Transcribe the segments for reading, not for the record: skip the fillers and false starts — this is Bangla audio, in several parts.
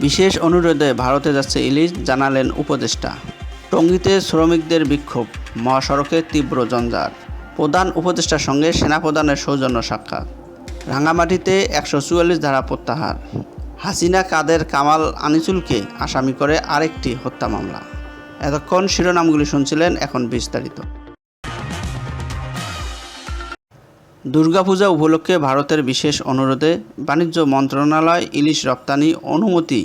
বিশেষ অনুরোধে ভারতে যাচ্ছে ইলিশ, জানালেন উপদেষ্টা। টঙ্গীতে শ্রমিকদের বিক্ষোভ, মহাসড়কে তীব্র জঞ্জাট। প্রধান উপদেষ্টার সঙ্গে সেনাপ্রধানের সৌজন্য সাক্ষাৎ। রাঙামাটিতে ১৪৪ ধারা প্রত্যাহার। হাসিনা কাদের কামাল আনিসুলকে আসামি করে আরেকটি হত্যা মামলা। এতক্ষণ শিরোনামগুলি শুনছিলেন, এখন বিস্তারিত। দুর্গাপূজা উপলক্ষে ভারতের বিশেষ অনুরোধে বাণিজ্য মন্ত্রণালয় ইলিশ রপ্তানি অনুমতি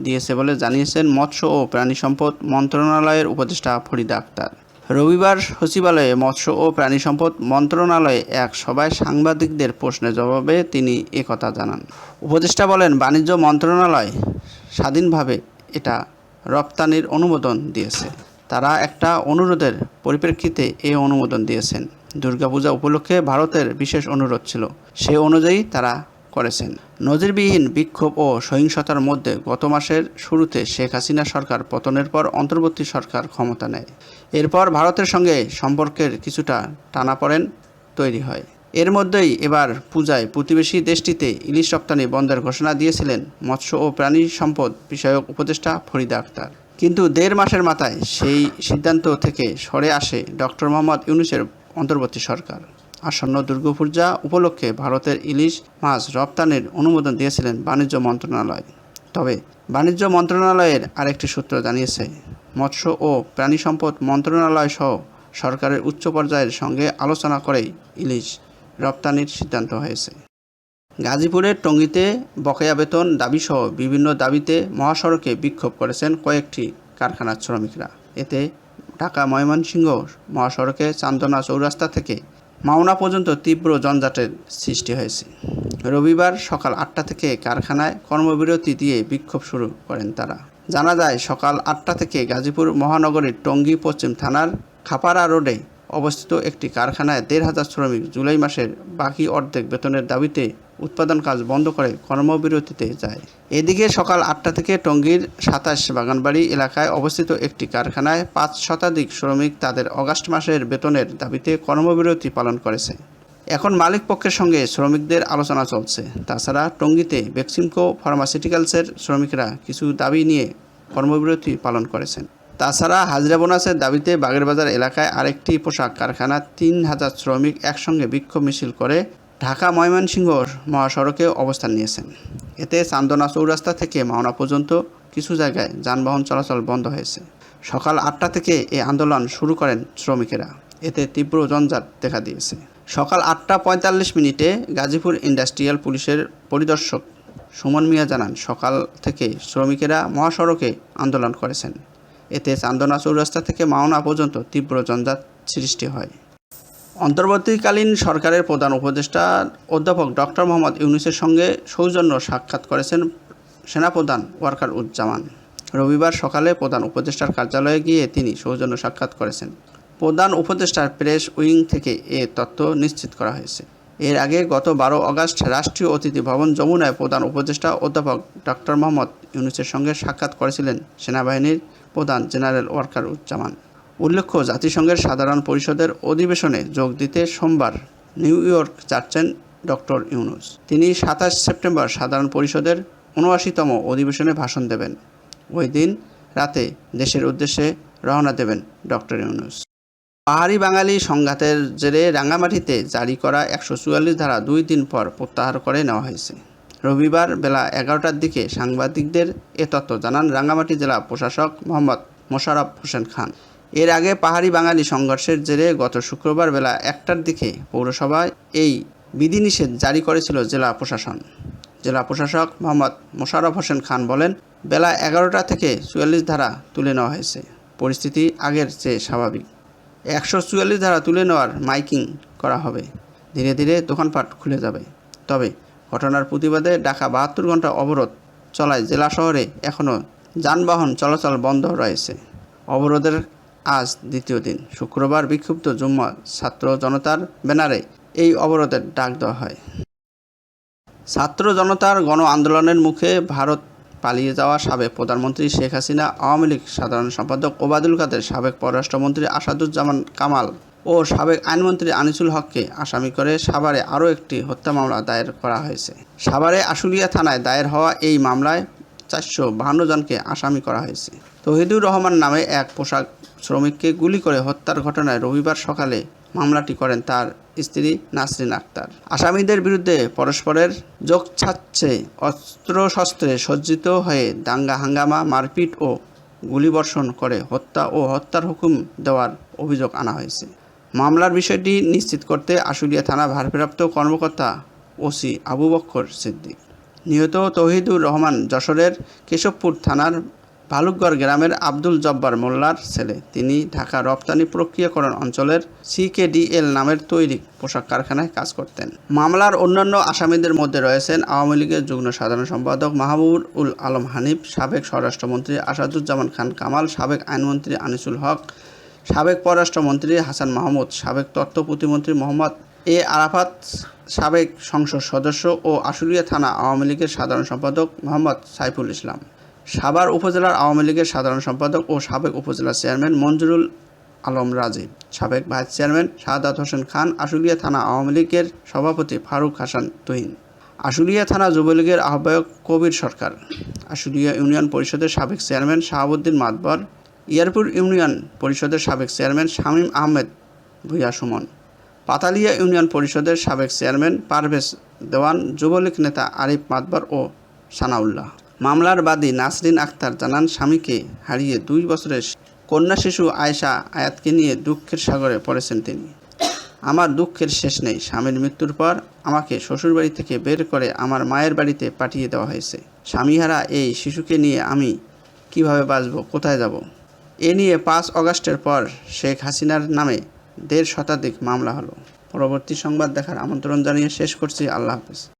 দিয়েছে বলে জানিয়েছেন মৎস্য ও প্রাণী সম্পদ মন্ত্রণালয়ের উপদেষ্টা ফরিদা আক্তার। রবিবার সচিবালয়ে মৎস্য ও প্রাণী সম্পদ মন্ত্রণালয়ে এক সভায় সাংবাদিকদের প্রশ্নের জবাবে তিনি একথা জানান। উপদেষ্টা বলেন, বাণিজ্য মন্ত্রণালয় স্বাধীনভাবে এটা রপ্তানির অনুমোদন দিয়েছে। তারা একটা অনুরোধের পরিপ্রেক্ষিতে এই অনুমোদন দিয়েছেন। দুর্গাপূজা উপলক্ষে ভারতের বিশেষ অনুরোধ ছিল, সে অনুযায়ী তারা করেছেন। নজিরবিহীন বিক্ষোভ ও সহিংসতার মধ্যে গত মাসের শুরুতে শেখ হাসিনা সরকার পতনের পর অন্তর্বর্তী সরকার ক্ষমতা নেয়। এরপর ভারতের সঙ্গে সম্পর্কের কিছুটা টানাপোড়েন তৈরি হয়। এর মধ্যেই এবার পূজায় প্রতিবেশী দেশটিতে ইলিশ রপ্তানি বন্ধের ঘোষণা দিয়েছিলেন মৎস্য ও প্রাণী সম্পদ বিষয়ক উপদেষ্টা ফরিদা আক্তার। কিন্তু ১.৫ মাসের মাথায় সেই সিদ্ধান্ত থেকে সরে আসে ডক্টর মোহাম্মদ ইউনূসের অন্তর্বর্তী সরকার। আসন্ন দুর্গাপূজা উপলক্ষে ভারতের ইলিশ মাছ রপ্তানির অনুমোদন দিয়েছিলেন বাণিজ্য মন্ত্রণালয়। তবে বাণিজ্য মন্ত্রণালয়ের আরেকটি সূত্র জানিয়েছে, মৎস্য ও প্রাণী সম্পদ মন্ত্রণালয় সহ সরকারের উচ্চ পর্যায়ের সঙ্গে আলোচনা করেই ইলিশ রপ্তানির সিদ্ধান্ত হয়েছে। গাজীপুরের টঙ্গীতে বকেয়া বেতন দাবিসহ বিভিন্ন দাবিতে মহাসড়কে বিক্ষোভ করেছেন কয়েকটি কারখানার শ্রমিকরা। এতে ঢাকা ময়মনসিংহ মহাসড়কে চান্দনা চৌরাস্তা থেকে মাওনা পর্যন্ত তীব্র যানজটের সৃষ্টি হয়েছে। রবিবার সকাল ৮টা থেকে কারখানায় কর্মবিরতি দিয়ে বিক্ষোভ শুরু করেন তারা। জানা যায়, সকাল ৮টা থেকে গাজীপুর মহানগরীর টঙ্গী পশ্চিম থানার খাপাড়া রোডে অবস্থিত একটি কারখানায় ১৫০০ শ্রমিক জুলাই মাসের বাকি অর্ধেক বেতনের দাবিতে উৎপাদন কাজ বন্ধ করে কর্মবিরতিতে যায়। এদিকে সকাল ৮টা থেকে টঙ্গীর ২৭ বাগানবাড়ি এলাকায় অবস্থিত একটি কারখানায় ৫ শতাধিক শ্রমিক তাদের আগস্ট মাসের বেতনের দাবিতে কর্মবিরতি পালন করেছে। এখন মালিক পক্ষের সঙ্গে শ্রমিকদের আলোচনা চলছে। তাছাড়া টঙ্গীতে বেক্সিমকো ফার্মাসিউটিক্যালসের শ্রমিকরা কিছু দাবি নিয়ে কর্মবিরতি পালন করেছেন। তাছাড়া হাজিরা বোনাসের দাবিতে বাগেরবাজার এলাকায় আরেকটি পোশাক কারখানা ৩,০০০ শ্রমিক একসঙ্গে বিক্ষোভ মিছিল করে ঢাকা ময়মনসিংহ মহাসড়কে অবস্থান নিয়েছেন। এতে চান্দনা চৌরাস্তা থেকে মাওনা পর্যন্ত কিছু জায়গায় যানবাহন চলাচল বন্ধ হয়েছে। সকাল ৮টা থেকে এই আন্দোলন শুরু করেন শ্রমিকেরা। এতে তীব্র যানজট দেখা দিয়েছে। সকাল ৮টা ৪৫ মিনিটে গাজীপুর ইন্ডাস্ট্রিয়াল পুলিশের পরিদর্শক সুমন মিয়া জানান, সকাল থেকে শ্রমিকেরা মহাসড়কে আন্দোলন করেছেন। এতে চান্দনা চৌরাস্তা থেকে মাওনা পর্যন্ত তীব্র যানজট সৃষ্টি হয়। অন্তর্বর্তীকালীন সরকারের প্রধান উপদেষ্টা অধ্যাপক ডক্টর মোহাম্মদ ইউনূসের সঙ্গে সৌজন্য সাক্ষাৎ করেছেন সেনাপ্রধান ওয়াকারুজ্জামান। রবিবার সকালে প্রধান উপদেষ্টার কার্যালয়ে গিয়ে তিনি সৌজন্য সাক্ষাৎ করেছেন। প্রধান উপদেষ্টার প্রেস উইং থেকে এ তথ্য নিশ্চিত করা হয়েছে। এর আগে গত ১২ আগস্ট রাষ্ট্রীয় অতিথি ভবন যমুনায় প্রধান উপদেষ্টা অধ্যাপক ডক্টর মোহাম্মদ ইউনূসের সঙ্গে সাক্ষাৎ করেছিলেন সেনাবাহিনীর প্রধান জেনারেল ওয়াকারুজ্জামান। উল্লেখ্য, জাতিসংঘের সাধারণ পরিষদের অধিবেশনে যোগ দিতে সোমবার নিউ ইয়র্ক যাচ্ছেন ডক্টর ইউনূস। তিনি ২৭ সেপ্টেম্বর সাধারণ পরিষদের ৭৯তম অধিবেশনে ভাষণ দেবেন। ওই দিন রাতে দেশের উদ্দেশ্যে রওনা দেবেন ডক্টর ইউনূস। পাহাড়ি বাঙালি সংঘাতের জেরে রাঙামাটিতে জারি করা ১৪৪ ধারা ২ দিন পর প্রত্যাহার করে নেওয়া হয়েছে। রবিবার বেলা ১১টার দিকে সাংবাদিকদের এ তথ্য জানান রাঙামাটি জেলা প্রশাসক মোহাম্মদ মোশাররফ হোসেন খান। এর আগে পাহাড়ি বাঙালি সংঘর্ষের জেরে গত শুক্রবার বেলা ১টার দিকে পৌরসভায় এই বিধিনিষেধ জারি করেছিল জেলা প্রশাসন। জেলা প্রশাসক মোহাম্মদ মোশাররফ হোসেন খান বলেন, বেলা ১১টা থেকে ৪৪ ধারা তুলে নেওয়া হয়েছে। পরিস্থিতি আগের চেয়ে স্বাভাবিক। ১৪৪ ধারা তুলে নেওয়ার মাইকিং করা হবে। ধীরে ধীরে দোকানপাট খুলে যাবে। তবে ঘটনার প্রতিবাদে ডাকা ৭২ ঘন্টা অবরোধ চলায় জেলা শহরে এখনও যানবাহন চলাচল বন্ধ রয়েছে। অবরোধের আজ দ্বিতীয় দিন। শুক্রবার বিক্ষুব্ধ জুম্মা ছাত্র জনতার ব্যানারে এই অবরোধের ডাক দেওয়া হয়। ছাত্র জনতার গণ আন্দোলনের মুখে ভারত পালিয়ে যাওয়া সাবেক প্রধানমন্ত্রী শেখ হাসিনা, আওয়ামী লীগ সাধারণ সম্পাদক ওবায়দুল কাদের, সাবেক পররাষ্ট্রমন্ত্রী আসাদুজ্জামান কামাল ও সাবেক আইনমন্ত্রী আনিসুল হককে আসামি করে সাভারে আরও একটি হত্যা মামলা দায়ের করা হয়েছে। সাভারে আশুলিয়া থানায় দায়ের হওয়া এই মামলায় 452 জনকে আসামি করা হয়েছে। তৌহিদুর রহমান নামে এক পোশাক শ্রমিককে গুলি করে হত্যার ঘটনায় রবিবার সকালে মামলাটি করেন তার স্ত্রী নাসরিন আক্তার। আসামিদের বিরুদ্ধে পরস্পরের যোগসাজশে অস্ত্রশস্ত্রে সজ্জিত হয়ে দাঙ্গা হাঙ্গামা, মারপিট ও গুলিবর্ষণ করে হত্যা ও হত্যার হুকুম দেওয়ার অভিযোগ আনা হয়েছে। মামলার বিষয়টি নিশ্চিত করতে আশুলিয়া থানা ভারপ্রাপ্ত কর্মকর্তা ওসি আবু বক্কর সিদ্দিক। নিহত তৌহিদুর রহমান যশোরের কেশবপুর থানার ভালুকগড় গ্রামের আব্দুল জব্বার মোল্লার ছেলে। তিনি ঢাকা রপ্তানি প্রক্রিয়াকরণ অঞ্চলের CKDL নামের তৈরি পোশাক কারখানায় কাজ করতেন। মামলার অন্যান্য আসামিদের মধ্যে রয়েছেন আওয়ামী লীগের যুগ্ম সাধারণ সম্পাদক মাহবুব-উল আলম হানিফ, সাবেক স্বরাষ্ট্রমন্ত্রী আসাদুজ্জামান খান কামাল, সাবেক আইনমন্ত্রী আনিসুল হক, সাবেক পররাষ্ট্রমন্ত্রী হাসান মাহমুদ, সাবেক তথ্য প্রতিমন্ত্রী মোহাম্মদ এ আরাফাত, সাবেক সংসদ সদস্য ও আশুলিয়া থানা আওয়ামী লীগের সাধারণ সম্পাদক মোহাম্মদ সাইফুল ইসলাম, সাভার উপজেলার আওয়ামী লীগের সাধারণ সম্পাদক ও সাবেক উপজেলা চেয়ারম্যান মঞ্জুরুল আলম রাজীব, সাবেক ভাইস চেয়ারম্যান শাহাদাত হোসেন খান, আশুলিয়া থানা আওয়ামী লীগের সভাপতি ফারুক হাসান তুহিন, আশুলিয়া থানা যুবলীগের আহ্বায়ক কবির সরকার, আশুলিয়া ইউনিয়ন পরিষদের সাবেক চেয়ারম্যান শাহাবুদ্দিন মাতবর, ইয়ারপুর ইউনিয়ন পরিষদের সাবেক চেয়ারম্যান শামীম আহমেদ ভূঁইয়া সুমন, পাতালিয়া ইউনিয়ন পরিষদের সাবেক চেয়ারম্যান পারভেজ দেওয়ান, যুবলীগ নেতা আরিফ মাতবর ও সানাউল্লাহ। মামলার বাদী নাসরিন আক্তার জানান, স্বামীকে হারিয়ে 2 বছরের কন্যা শিশু আয়েশা আয়াতকে নিয়ে দুঃখের সাগরে পড়েছেন তিনি। আমার দুঃখের শেষ নেই। স্বামীর মৃত্যুর পর আমাকে শ্বশুরবাড়ি থেকে বের করে আমার মায়ের বাড়িতে পাঠিয়ে দেওয়া হয়েছে। স্বামীহারা এই শিশুকে নিয়ে আমি কিভাবে বাঁচব, কোথায় যাব? এ নিয়ে 5 আগস্টের পর শেখ হাসিনার নামে 1.5 শতাধিক মামলা হলো। পরবর্তী সংবাদ দেখার আমন্ত্রণ জানিয়ে শেষ করছি। আল্লাহ হাফেজ।